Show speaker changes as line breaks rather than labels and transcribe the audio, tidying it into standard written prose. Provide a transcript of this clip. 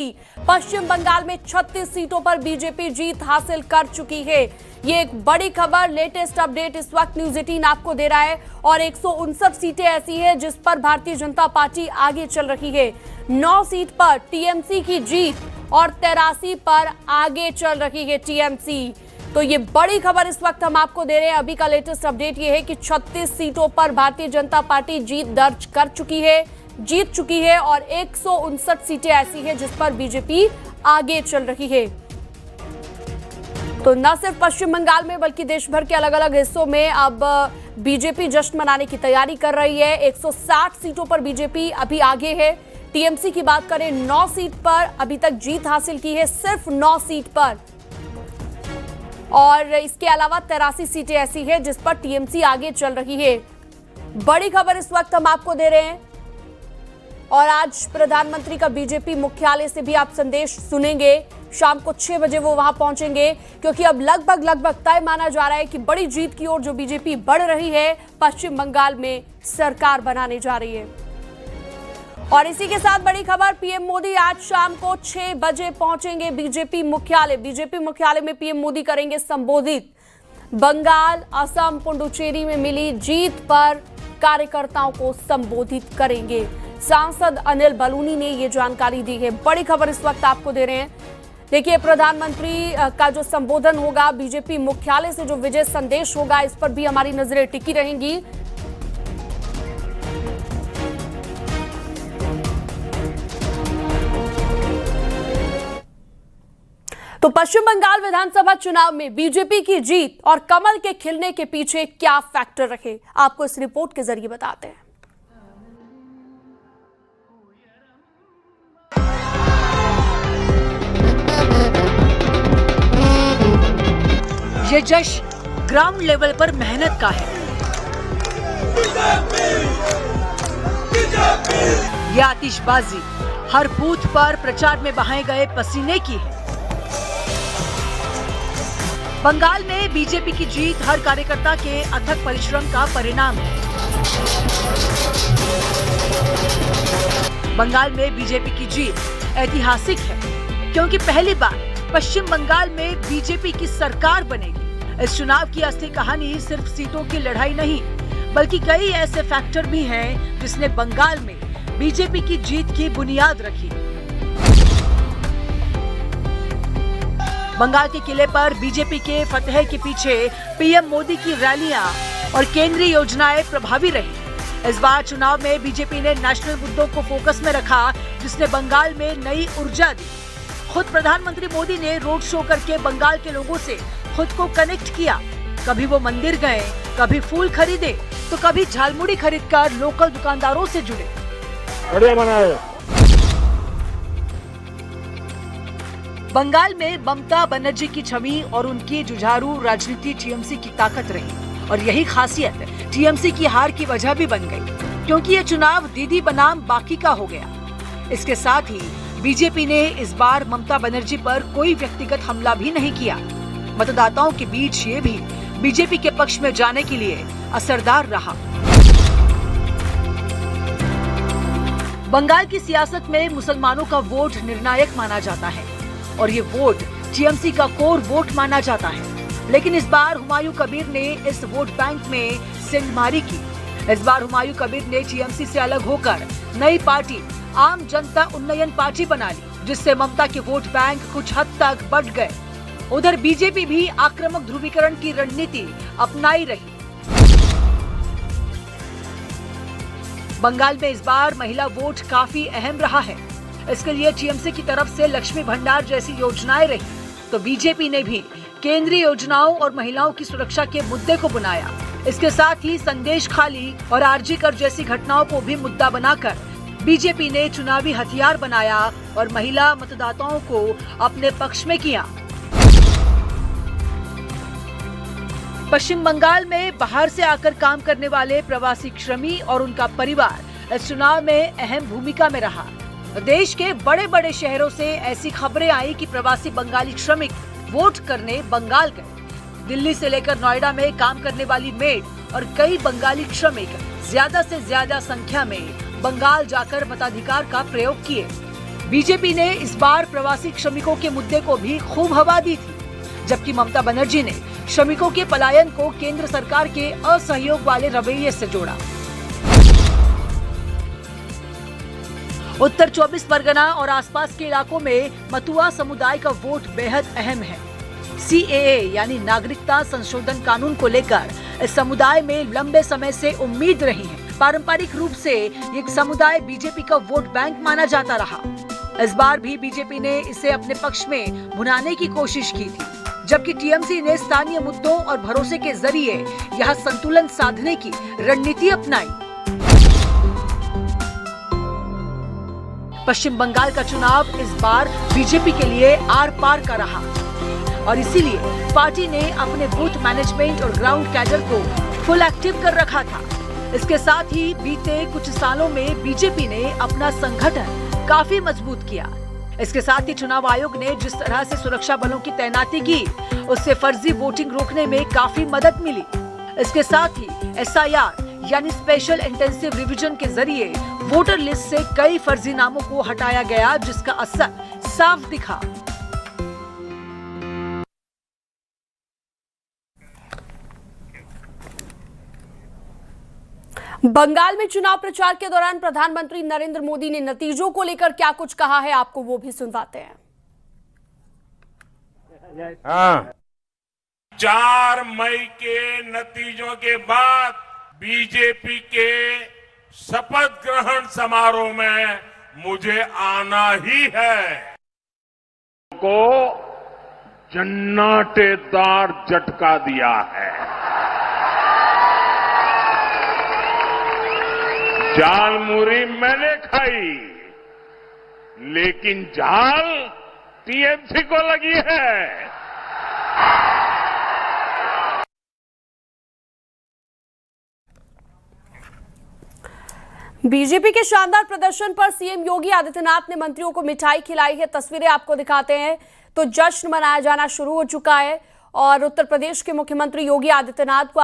पश्चिम बंगाल में 36 सीटों पर बीजेपी जीत हासिल कर चुकी है। ये एक बड़ी खबर, लेटेस्ट अपडेट इस वक्त न्यूज 18 आपको दे रहा है और 159 सीटें ऐसी हैं जिस पर भारतीय जनता पार्टी आगे चल रही है। 9 सीट पर टीएमसी की जीत और 83 पर आगे चल रही है टीएमसी। तो ये बड़ी खबर इस वक्त हम आपको दे रहे हैं। अभी का लेटेस्ट अपडेट ये है कि 36 सीटों पर भारतीय जनता पार्टी जीत दर्ज कर चुकी है, जीत चुकी है और 159 सीटें ऐसी हैं जिस पर बीजेपी आगे चल रही है। तो न सिर्फ पश्चिम बंगाल में बल्कि देश भर के अलग अलग हिस्सों में अब बीजेपी जश्न मनाने की तैयारी कर रही है। 160 सीटों पर बीजेपी अभी आगे है। टीएमसी की बात करें 9 सीट पर अभी तक जीत हासिल की है, सिर्फ 9 सीट पर, और इसके अलावा 83 सीटें ऐसी हैं जिस पर टीएमसी आगे चल रही है। बड़ी खबर इस वक्त हम आपको दे रहे हैं और आज प्रधानमंत्री का बीजेपी मुख्यालय से भी आप संदेश सुनेंगे। शाम को 6 बजे वो वहां पहुंचेंगे क्योंकि अब लगभग तय माना जा रहा है कि बड़ी जीत की ओर जो बीजेपी बढ़ रही है, पश्चिम बंगाल में सरकार बनाने जा रही है। और इसी के साथ बड़ी खबर, पीएम मोदी आज शाम को 6 बजे पहुंचेंगे बीजेपी मुख्यालय। बीजेपी मुख्यालय में पीएम मोदी करेंगे संबोधित। बंगाल, असम, पुडुचेरी में मिली जीत पर कार्यकर्ताओं को संबोधित करेंगे। सांसद अनिल बलूनी ने ये जानकारी दी है। बड़ी खबर इस वक्त आपको दे रहे हैं। देखिए, प्रधानमंत्री का जो संबोधन होगा, बीजेपी मुख्यालय से जो विजय संदेश होगा, इस पर भी हमारी नजरें टिकी रहेंगी। तो पश्चिम बंगाल विधानसभा चुनाव में बीजेपी की जीत और कमल के खिलने के पीछे क्या फैक्टर रहे, आपको इस रिपोर्ट के जरिए बताते हैं।
ये जश्न ग्राउंड लेवल पर मेहनत का है। ये आतिशबाजी हर बूथ पर प्रचार में बहाए गए पसीने की है। बंगाल में बीजेपी की जीत हर कार्यकर्ता के अथक परिश्रम का परिणाम है। बंगाल में बीजेपी की जीत ऐतिहासिक है क्योंकि पहली बार पश्चिम बंगाल में बीजेपी की सरकार बनेगी। इस चुनाव की असली कहानी सिर्फ सीटों की लड़ाई नहीं, बल्कि कई ऐसे फैक्टर भी हैं जिसने बंगाल में बीजेपी की जीत की बुनियाद रखी। बंगाल के किले पर बीजेपी के फतह के पीछे पीएम मोदी की रैलियां और केंद्रीय योजनाएं प्रभावी रही। इस बार चुनाव में बीजेपी ने नेशनल मुद्दों को फोकस में रखा, जिसने बंगाल में नई ऊर्जा दी। खुद प्रधानमंत्री मोदी ने रोड शो करके बंगाल के लोगों से खुद को कनेक्ट किया। कभी वो मंदिर गए, कभी फूल खरीदे, तो कभी झालमुड़ी खरीदकर लोकल दुकानदारों से जुड़े। बढ़िया बनाया। बंगाल में ममता बनर्जी की छवि और उनकी जुझारू राजनीति टीएमसी की ताकत रही और यही खासियत टीएमसी की हार की वजह भी बन गई क्योंकि ये चुनाव दीदी बनाम बाकी का हो गया। इसके साथ ही बीजेपी ने इस बार ममता बनर्जी पर कोई व्यक्तिगत हमला भी नहीं किया। मतदाताओं के बीच ये भी बीजेपी के पक्ष में जाने के लिए असरदार रहा। बंगाल की सियासत में मुसलमानों का वोट निर्णायक माना जाता है और ये वोट टीएमसी का कोर वोट माना जाता है। लेकिन इस बार हुमायूं कबीर ने इस वोट बैंक में सेंधमारी की। इस बार हुमायूं कबीर ने टीएमसी से अलग होकर नई पार्टी आम जनता उन्नयन पार्टी बना ली, जिससे ममता के वोट बैंक कुछ हद तक बढ़ गए। उधर बीजेपी भी आक्रामक ध्रुवीकरण की रणनीति अपनाई रही। बंगाल में इस बार महिला वोट काफी अहम रहा है। इसके लिए टीएमसी की तरफ से लक्ष्मी भंडार जैसी योजनाएं रही, तो बीजेपी ने भी केंद्रीय योजनाओं और महिलाओं की सुरक्षा के मुद्दे को बुलाया। इसके साथ ही संदेश खाली और आरजी कर जैसी घटनाओं को भी मुद्दा बनाकर बीजेपी ने चुनावी हथियार बनाया और महिला मतदाताओं को अपने पक्ष में किया। पश्चिम बंगाल में बाहर से आकर काम करने वाले प्रवासी श्रमी और उनका परिवार इस चुनाव में अहम भूमिका में रहा। देश के बड़े बड़े शहरों से ऐसी खबरें आई कि प्रवासी बंगाली श्रमिक वोट करने बंगाल गए। दिल्ली से लेकर नोएडा में काम करने वाली मेड और कई बंगाली श्रमिक ज्यादा से ज्यादा संख्या में बंगाल जाकर मताधिकार का प्रयोग किए। बीजेपी ने इस बार प्रवासी श्रमिकों के मुद्दे को भी खूब हवा दी थी, जबकि ममता बनर्जी ने श्रमिकों के पलायन को केंद्र सरकार के असहयोग वाले रवैये से जोड़ा। उत्तर 24 परगना और आसपास के इलाकों में मतुआ समुदाय का वोट बेहद अहम है। CAA यानी नागरिकता संशोधन कानून को लेकर इस समुदाय में लंबे समय से उम्मीद रही है। पारंपरिक रूप से ये समुदाय बीजेपी का वोट बैंक माना जाता रहा। इस बार भी बीजेपी ने इसे अपने पक्ष में भुनाने की कोशिश की थी, जबकि टीएमसी ने स्थानीय मुद्दों और भरोसे के जरिए यह संतुलन साधने की रणनीति अपनाई। पश्चिम बंगाल का चुनाव इस बार बीजेपी के लिए आर पार का रहा और इसीलिए पार्टी ने अपने बूथ मैनेजमेंट और ग्राउंड कैडर को फुल एक्टिव कर रखा था। इसके साथ ही बीते कुछ सालों में बीजेपी ने अपना संगठन काफी मजबूत किया। इसके साथ ही चुनाव आयोग ने जिस तरह से सुरक्षा बलों की तैनाती की, उससे फर्जी वोटिंग रोकने में काफी मदद मिली। इसके साथ ही SIR यानी स्पेशल इंटेंसिव रिवीजन के जरिए वोटर लिस्ट से कई फर्जी नामों को हटाया गया, जिसका असर साफ दिखा।
बंगाल में चुनाव प्रचार के दौरान प्रधानमंत्री नरेंद्र मोदी ने नतीजों को लेकर क्या कुछ कहा है, आपको वो भी सुनवाते हैं।
4 मई के नतीजों के बाद बीजेपी के शपथ ग्रहण समारोह में मुझे आना ही है। को जन्नाटेदार झटका दिया है। झालमुरी मैंने खाई, लेकिन झाल टीएमसी को लगी है।
बीजेपी के शानदार प्रदर्शन पर सीएम योगी आदित्यनाथ ने मंत्रियों को मिठाई खिलाई है। तस्वीरें आपको दिखाते हैं तो जश्न मनाया जाना शुरू हो चुका है और उत्तर प्रदेश के मुख्यमंत्री योगी आदित्यनाथ को